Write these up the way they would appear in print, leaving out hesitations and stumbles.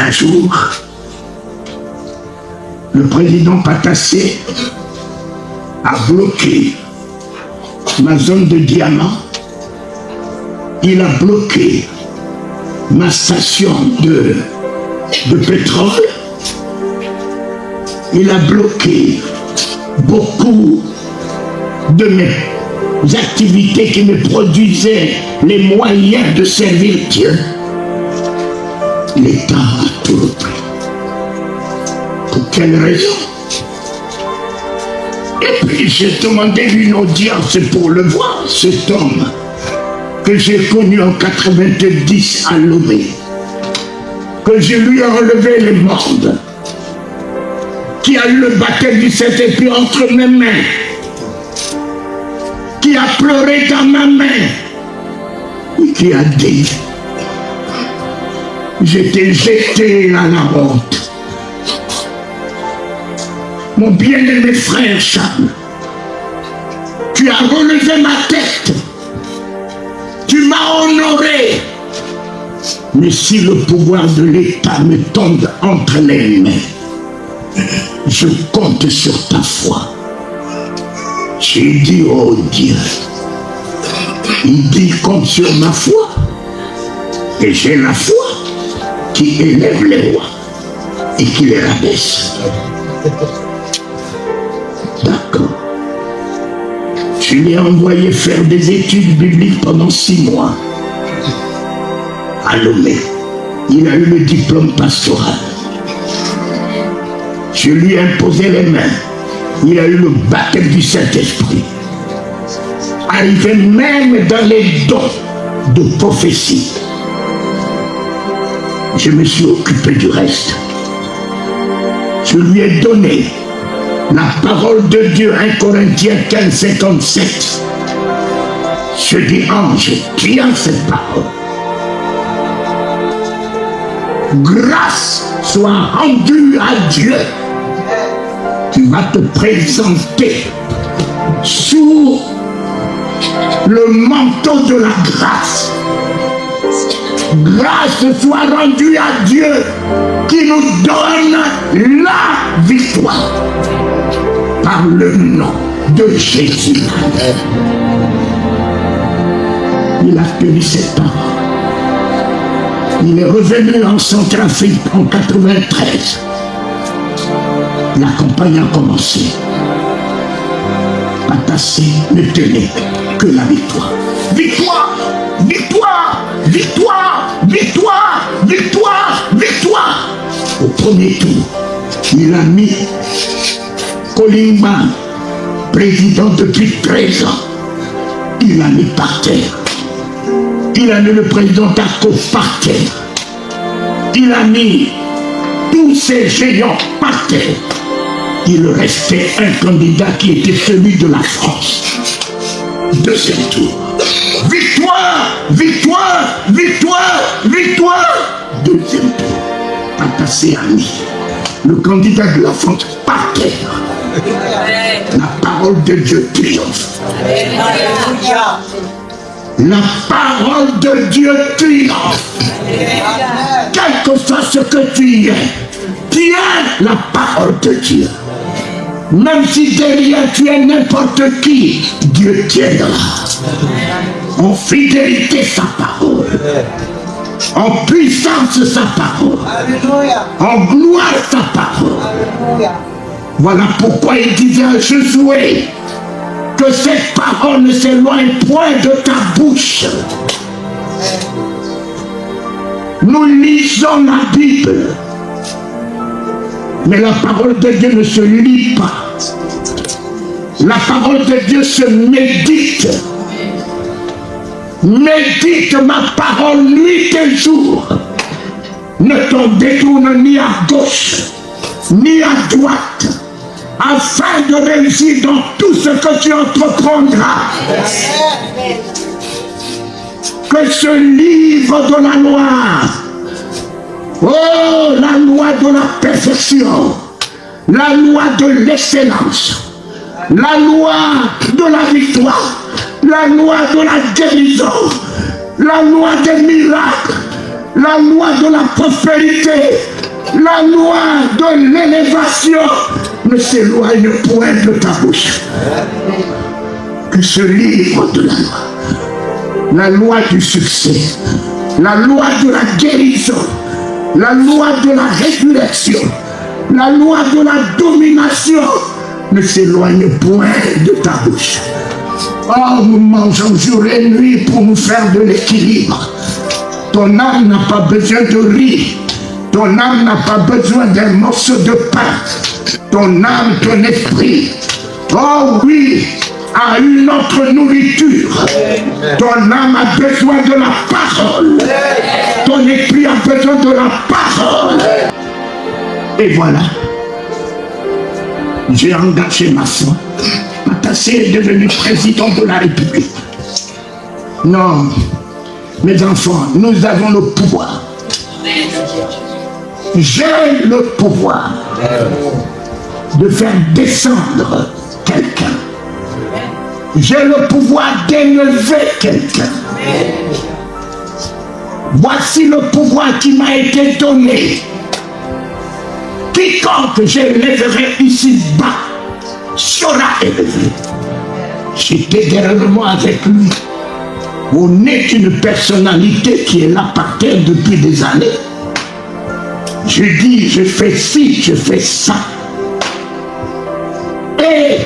Un jour, le président Patassé a bloqué ma zone de diamant. Il a bloqué ma station de pétrole. Il a bloqué beaucoup de mes activités qui me produisaient les moyens de servir Dieu. L'État a tout repris. Pour quelle raison? Et puis j'ai demandé une audience pour le voir, cet homme que j'ai connu en 90 à Lomé, que je lui ai enlevé les mondes, qui a eu le baptême du Saint-Esprit entre mes mains, qui a pleuré dans ma main, et qui a dit, j'étais jeté à la honte. Mon bien-aimé frère Charles, tu as relevé ma tête, tu m'as honoré. Mais si le pouvoir de l'État me tombe entre les mains, je compte sur ta foi. J'ai dit, oh Dieu, il dit, compte sur ma foi. Et j'ai la foi qui élève les rois et qui les rabaisse. D'accord. Je l'ai envoyé faire des études bibliques pendant 6 mois à Lomé. Il a eu le diplôme pastoral. Je lui ai imposé les mains. Il a eu le baptême du Saint-Esprit. Arrivé même dans les dons de prophétie. Je me suis occupé du reste. Je lui ai donné la parole de Dieu, 1 Corinthiens 15, 57. Je dis, ange, tiens cette parole. Grâce soit rendue à Dieu. Tu vas te présenter sous le manteau de la grâce. Grâce soit rendue à Dieu qui nous donne la victoire par le nom de Jésus. Il a tenu cette parole. Il est revenu en Centrafrique en 93. La campagne a commencé. Patassé ne tenait que la victoire. Victoire! Victoire! Victoire! Victoire! Victoire! Victoire! Au premier tour, il a mis Kolimba, président depuis 13 ans. Il a mis par terre. Il a mis le président Tako par terre. Il a mis tous ces géants par terre. Il restait un candidat qui était celui de la France. Deuxième tour. Victoire! Victoire! Victoire! Victoire! Deuxième tour. Patassé a mis le candidat de la France par terre. La parole de Dieu triomphe. La parole de Dieu triomphe. Quel que soit ce que tu es, tiens la parole de Dieu. Même si derrière tu es n'importe qui, Dieu tiendra. En fidélité sa parole. En puissance sa parole. En gloire sa parole. Voilà pourquoi il disait à Josué que cette parole ne s'éloigne point de ta bouche. Nous lisons la Bible, mais la parole de Dieu ne se lit pas. La parole de Dieu se médite. Médite ma parole nuit et jour. Ne t'en détourne ni à gauche, ni à droite, afin de réussir dans tout ce que tu entreprendras. Que ce livre de la loi, oh, la loi de la perfection, la loi de l'excellence, la loi de la victoire, la loi de la guérison, la loi des miracles, la loi de la prospérité, la loi de l'élévation ne s'éloigne point de ta bouche. Que ce livre de la loi du succès, la loi de la guérison, la loi de la résurrection, la loi de la domination ne s'éloigne point de ta bouche. Oh, nous mangeons jour et nuit pour nous faire de l'équilibre. Ton âme n'a pas besoin de riz. Ton âme n'a pas besoin d'un morceau de pain. Ton âme, ton esprit, oh oui, a une autre nourriture. Ton âme a besoin de la parole. Ton esprit a besoin de la parole. Et voilà, j'ai engagé ma foi. Matassé est devenu président de la République. Non, mes enfants, nous avons le pouvoir. J'ai le pouvoir de faire descendre quelqu'un. J'ai le pouvoir d'élever quelqu'un. Voici le pouvoir qui m'a été donné. Quiconque j'élèverai ici-bas sera élevé. J'étais derrière moi avec lui. On est une personnalité qui est là par terre depuis des années. Je dis, je fais ci, je fais ça. Et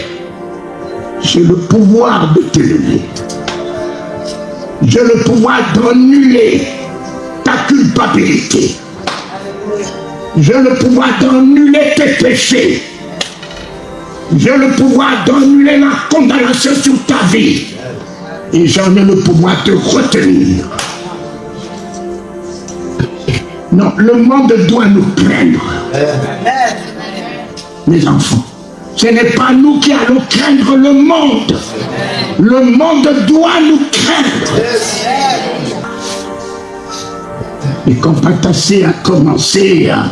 j'ai le pouvoir de t'élever. J'ai le pouvoir d'annuler ta culpabilité. J'ai le pouvoir d'annuler tes péchés. J'ai le pouvoir d'annuler la condamnation sur ta vie. Et j'en ai le pouvoir de retenir. Non, le monde doit nous craindre. Mes enfants, ce n'est pas nous qui allons craindre le monde. Le monde doit nous craindre. Et quand Patassé a commencé à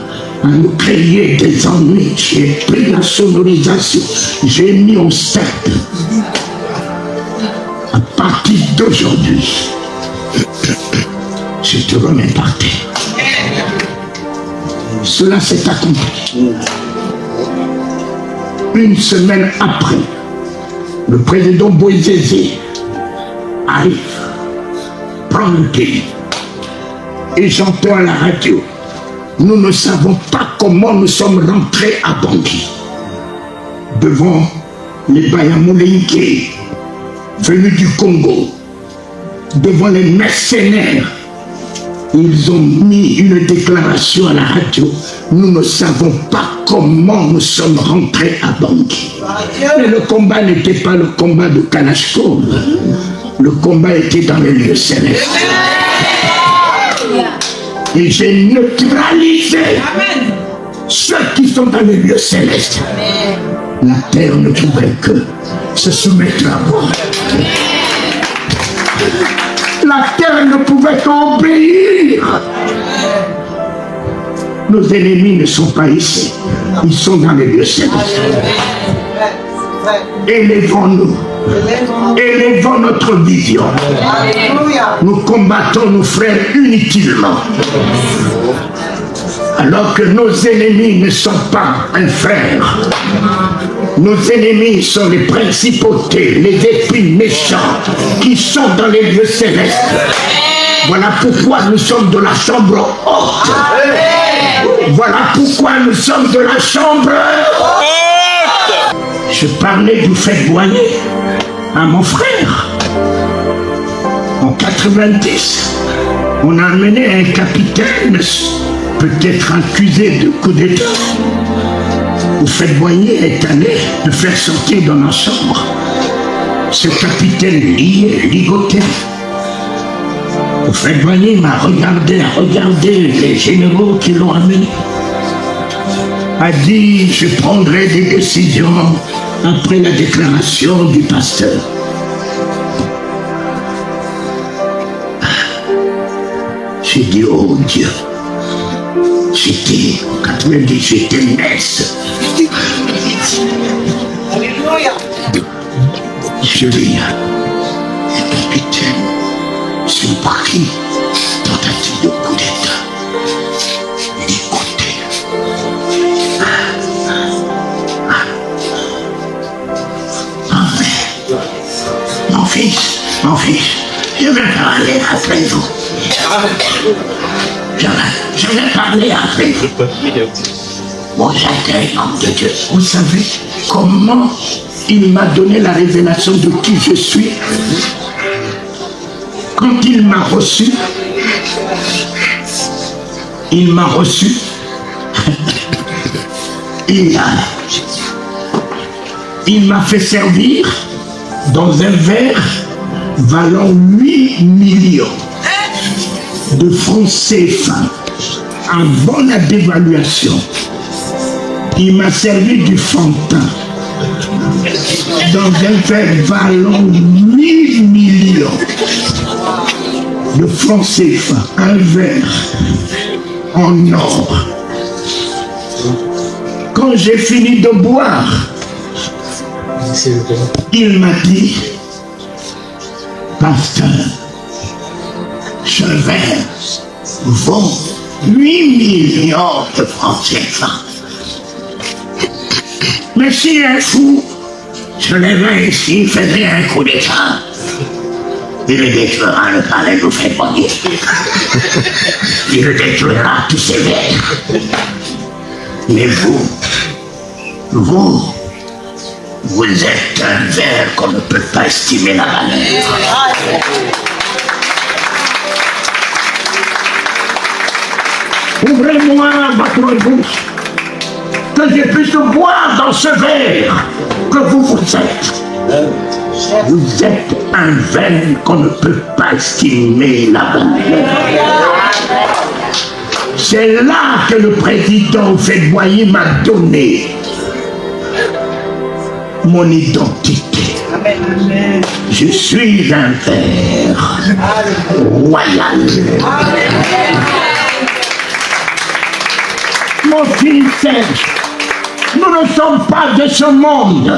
nous créer des ennuis, j'ai pris la sonorisation, j'ai mis au step. À partir d'aujourd'hui, je te remets par terre. Cela s'est accompli. Une semaine après, le président Boïzézé arrive, prend le pays. Et j'entends à la radio, nous ne savons pas comment nous sommes rentrés à Bangui. Devant les Bayamoulingé, venus du Congo, devant les mercenaires, ils ont mis une déclaration à la radio. Nous ne savons pas comment nous sommes rentrés à Bangui. Mais le combat n'était pas le combat de Kalachkov. Le combat était dans les lieux célestes. Et j'ai neutralisé ceux qui sont dans les lieux célestes. La terre ne pouvait que se soumettre à moi. La terre ne pouvait qu'obéir. Nos ennemis ne sont pas ici. Ils sont dans les lieux célestes. Élevons-nous. Élevons notre vision. Nous combattons nos frères inutilement. Alors que nos ennemis ne sont pas un frère. Nos ennemis sont les principautés, les esprits méchants qui sont dans les lieux célestes. Voilà pourquoi nous sommes de la chambre haute. Voilà pourquoi nous sommes de la chambre haute. Je parlais du fait Boyer à mon frère. En 90, on a amené un capitaine, peut-être accusé de coup d'État. Le fait Boyer est allé le faire sortir dans la chambre. Ce capitaine lié, ligoté. Le fait Boyer m'a regardé, a regardé les généraux qui l'ont amené. A dit, je prendrai des décisions après la déclaration du pasteur. J'ai dit, oh Dieu, j'étais, en 90, j'étais naisse. Alléluia. Je dis, capitaine, c'est pris tentative de coup d'État. Mon fils, je vais parler après vous. Je vais parler après vous. Mon intérêt, homme de Dieu. Vous savez comment il m'a donné la révélation de qui je suis? Quand il m'a reçu, il m'a fait servir dans un verre valant 8 millions de francs CFA avant la dévaluation. Il m'a servi du Fanta dans un verre valant 8 millions de francs CFA, un verre en or. Quand j'ai fini de boire, il m'a dit, pasteur, ce verre vaut 8 millions de francs CFA. Mais si un fou se lèverait ici, faisait un coup d'état, il détruira le palais de Février. Il détruira tous ces verres. Mais vous êtes un verre qu'on ne peut pas estimer la valeur. Ouvrez-moi votre bouche, que je puisse boire dans ce verre que vous êtes. Vous êtes un verre qu'on ne peut pas estimer la valeur. C'est là que le président Féboyer m'a donné mon identité. Je suis un verre royal. Mon fils Serge, nous ne sommes pas de ce monde.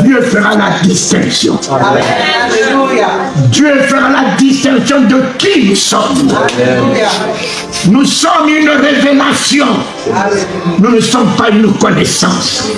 Dieu fera la distinction. Dieu fera la distinction de qui nous sommes. Nous sommes une révélation. Nous ne sommes pas une connaissance.